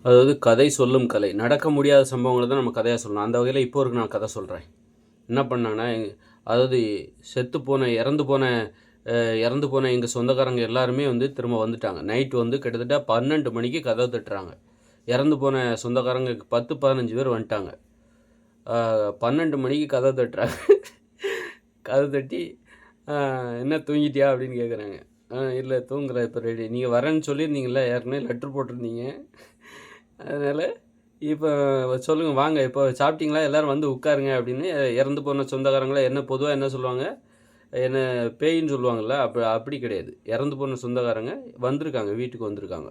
அதாவது கதை சொல்லும் கலை. நடக்க முடியாத சம்பவங்கள தான் நம்ம கதையா சொல்லணும். அந்த வகையில இப்போ ஒரு நான் கதை சொல்றேன். என்ன பண்ணாங்கன்னா, அதாவது இறந்து போன எங்க சொந்தக்காரங்க எல்லாருமே வந்து திரும்ப வந்துட்டாங்க. நைட் வந்து கிட்டத்தட்ட 12 மணிக்கு கதவ தட்டுறாங்க. இறந்து போன சொந்தக்காரங்க 10, 15 பேர் வந்துட்டாங்க. 12 மணிக்கு கதவ தட்டுறாங்க. கதவ தட்டி, "என்ன தூங்கிட்டியா?" அப்படின்னு கேட்குறாங்க. இல்ல தூங்கல. இப்போ ரெடி. நீங்க வரேன்னு சொல்லியிருந்தீங்கல்ல, ஏற்கனவே லெட்டர் போட்டிருந்தீங்க. அதனால இப்போ சொல்லுங்க வாங்க, இப்போ சாப்பிட்டீங்களா? எல்லாரும் வந்து உட்காருங்க அப்படின்னு இறந்து போன சொந்தக்காரங்கள பொதுவா என்ன சொல்லுவாங்க? என்ன பேயின்னு சொல்லுவாங்கல்ல, அப்படி கிடையாது. இறந்து போன சொந்தக்காரங்க வந்திருக்காங்க, வீட்டுக்கு வந்திருக்காங்க.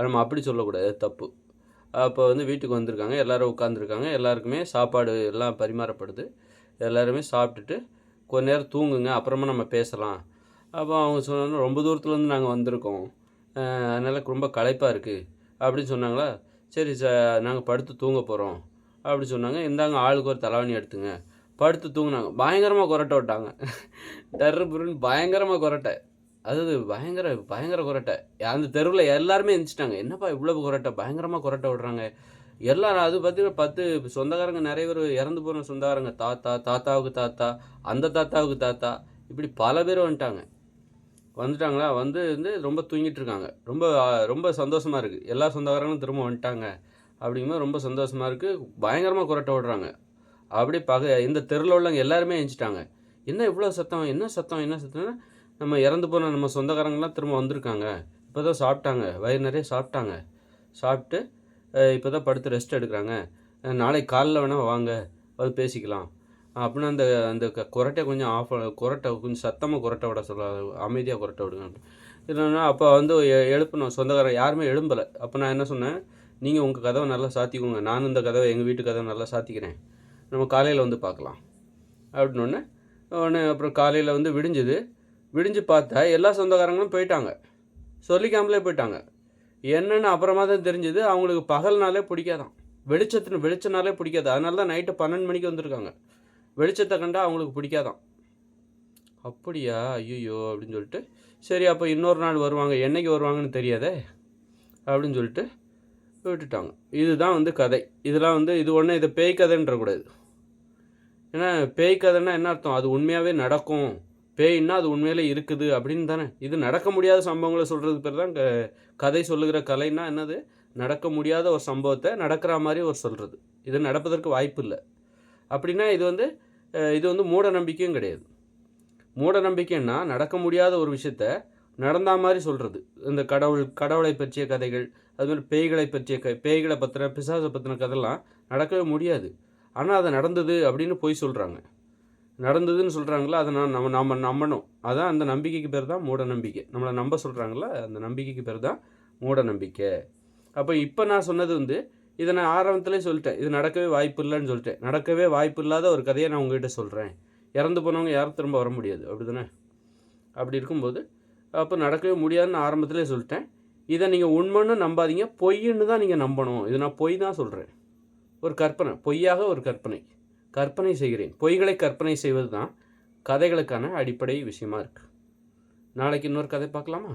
நம்ம அப்படி சொல்லக்கூடாது, அது தப்பு. அப்போ வந்து வீட்டுக்கு வந்திருக்காங்க, எல்லாரும் உட்காந்துருக்காங்க, எல்லாருக்குமே சாப்பாடு எல்லாம் பரிமாறப்படுது. எல்லாருமே சாப்பிட்டுட்டு கொஞ்ச நேரம் தூங்குங்க, அப்புறமா நம்ம பேசலாம். அப்போ அவங்க சொன்னாங்க, ரொம்ப தூரத்துலேருந்து நாங்கள் வந்திருக்கோம், அதனால் ரொம்ப களைப்பாக இருக்குது அப்படின்னு சொன்னாங்களா. சரி நாங்கள் படுத்து தூங்க போகிறோம் அப்படி சொன்னாங்க. இந்தாங்க ஆளுக்கு ஒரு தலைவாணி எடுத்துங்க. படுத்து தூங்குனாங்க. பயங்கரமாக கொரட்டை விட்டாங்க. டர்ரு புருன்னு பயங்கரமாக கொரட்டை. அதாவது பயங்கர பயங்கர கொரட்டை. அந்த தெருவில் எல்லாருமே எந்திரிச்சிட்டாங்க. என்னப்பா இவ்வளவு கொரட்டை, பயங்கரமாக கொரட்டை விடுறாங்க எல்லாரும். அது பார்த்தீங்கன்னா 10 சொந்தக்காரங்க நிறைய பேர் இறந்து போன சொந்தக்காரங்க, தாத்தா, தாத்தாவுக்கு தாத்தா, அந்த தாத்தாவுக்கு தாத்தா, இப்படி பல பேர் வந்துட்டாங்களா. வந்து ரொம்ப தூங்கிட்டு இருக்காங்க. ரொம்ப ரொம்ப சந்தோஷமாக இருக்குது. எல்லா சொந்தக்காரங்களும் திரும்ப வந்துட்டாங்க அப்படிங்கும்போது ரொம்ப சந்தோஷமாக இருக்குது. பயங்கரமாக கொரட்டை விடுறாங்க. அப்படியே இந்த தெருவில் உள்ளவங்க எல்லாருமே எந்திச்சிட்டாங்க. என்ன இவ்வளோ சத்தம், என்ன சத்தம், என்ன சத்தம்னா, நம்ம இறந்து போன நம்ம சொந்தக்காரங்களாம் திரும்ப வந்திருக்காங்க. இப்போ தான் சாப்பிட்டாங்க, வயிறு நிறைய சாப்பிட்டாங்க. சாப்பிட்டு இப்போ தான் படுத்து ரெஸ்ட் எடுக்கிறாங்க. நாளைக்கு காலைல வேணால் வாங்க, அது பேசிக்கலாம் அப்படின்னா. அந்த அந்த கொரட்டை கொஞ்சம் கொரட்டை கொஞ்சம் சத்தமாக கொரட்டை விட சொல்ல, அமைதியாக கொரட்டை விடுங்க அப்படி இல்லைன்னா. அப்போ வந்து எழுப்பணும். சொந்தக்காரன் யாருமே எழும்பலை. அப்போ நான் என்ன சொன்னேன், நீங்கள் உங்கள் கதவை நல்லா சாத்திக்கோங்க, நானும் இந்த கதவை, எங்கள் வீட்டு கதவை நல்லா சாத்திக்கிறேன், நம்ம காலையில் வந்து பார்க்கலாம் அப்படின்னோடனே. அப்புறம் காலையில் வந்து விடிஞ்சு பார்த்தா எல்லா சொந்தக்காரங்களும் போயிட்டாங்க, சொல்லிக்காமலே போயிட்டாங்க. என்னென்னு அப்புறமா தான் தெரிஞ்சுது, அவங்களுக்கு பகல்னாலே பிடிக்காதான், வெளிச்சம்னாலே பிடிக்காது. அதனால தான் நைட்டு 12 மணிக்கு வந்திருக்காங்க. வெளிச்சத்தை கண்டா அவங்களுக்கு பிடிக்காதான். அப்படியா, ஐயோ அப்படின்னு சொல்லிட்டு, சரி அப்போ இன்னொரு நாள் வருவாங்க, என்னைக்கு வருவாங்கன்னு தெரியாதே அப்படின்னு சொல்லிட்டு விட்டுட்டாங்க. இதுதான் வந்து கதை. இதெல்லாம் வந்து இது பேய் கதைன்றக்கூடாது. ஏன்னா பேய் கதைன்னா என்ன அர்த்தம், அது உண்மையாகவே நடக்கும், பேய்னா அது உண்மையிலே இருக்குது அப்படின்னு தானே. இது நடக்க முடியாத சம்பவங்களை சொல்கிறது பேர் தான் கதை சொல்லுகிற கலைன்னா. என்னது, நடக்க முடியாத ஒரு சம்பவத்தை நடக்கிற மாதிரி ஒரு சொல்கிறது. இது நடப்பதற்கு வாய்ப்பு இல்லை அப்படின்னா இது வந்து மூட நம்பிக்கையும் கிடையாது. மூட நம்பிக்கைன்னா நடக்க முடியாத ஒரு விஷயத்த நடந்த மாதிரி சொல்கிறது. இந்த கடவுளை பற்றிய கதைகள், அதுமாதிரி பேய்களை பற்றின, பிசாசை பற்றின கதைலாம் நடக்கவே முடியாது. ஆனால் அது நடந்தது அப்படின்னு போய் சொல்கிறாங்க. நடந்ததுன்னு சொல்கிறாங்களா, அதை நம்ம நம்பணும். அதான் அந்த நம்பிக்கைக்கு பேர் தான் மூட நம்பிக்கை. நம்மளை நம்ப சொல்கிறாங்களா, அந்த நம்பிக்கைக்கு பேர் தான் மூட நம்பிக்கை. அப்போ இப்போ நான் சொன்னது வந்து, இதை நான் ஆரம்பத்திலே சொல்லிட்டேன், இது நடக்கவே வாய்ப்பு இல்லைன்னு சொல்லிட்டேன். நடக்கவே வாய்ப்பு இல்லாத ஒரு கதையை நான் உங்கள்கிட்ட சொல்கிறேன். இறந்து போனவங்க யாரும் திரும்ப வர முடியாது, அப்படி தானே. அப்படி இருக்கும்போது அப்போ நடக்கவே முடியாதுன்னு ஆரம்பத்திலே சொல்லிட்டேன். இதை நீங்கள் உண்மைன்னு நம்பாதீங்க, பொய்ன்னு தான் நீங்கள் நம்பணும். இது நான் பொய் தான் சொல்கிறேன். ஒரு கற்பனை, பொய்யாக ஒரு கற்பனை செய்கிறேன். பொய்களை கற்பனை செய்வது தான் கதைகளுக்கான அடிப்படை விஷயமா இருக்குது. நாளைக்கு இன்னொரு கதை பார்க்கலாமா?